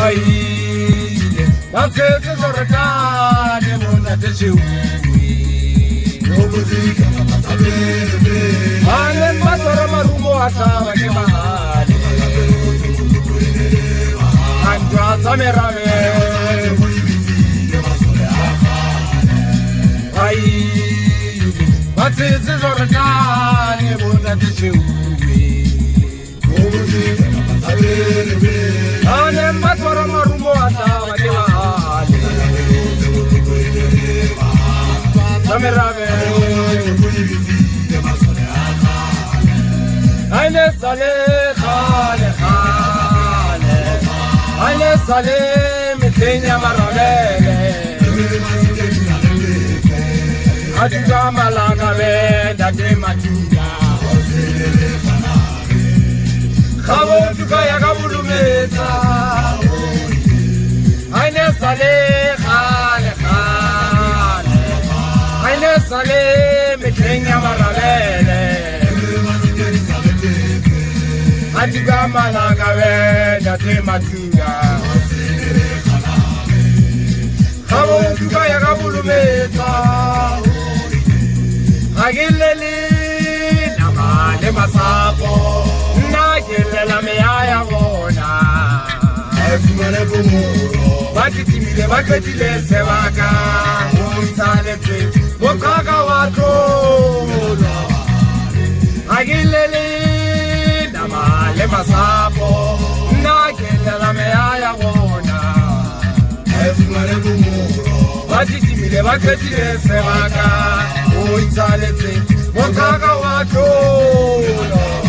Aile basese zorakane mona teshiwi Obuzika matabebe Ane masara marumo atawa ke mahali Andra zamerame Aile basese zorakane mona teshiwi Obuzika matabebe Ane masara marumo atawa ke mahali Zamerame Aile sale khale khale Aile sale mitenya marabele Ajuga malanga be date matuga Khabo tuka ya kabulumeza Aile sale khale khale Aile sale mitenya marabele Ajuga malanga be date matuga Khabo tuka ya kabulumeza Agileli namale masapo Nagelela meya bona Efumane kumuro Bakitimile baketile sebaka Umsalete Mokaka wakola Agileli namale masapo Nagelela meya bona Efumane kumuro Bakitimile baketile sebaka Umsalete Mokaka wakola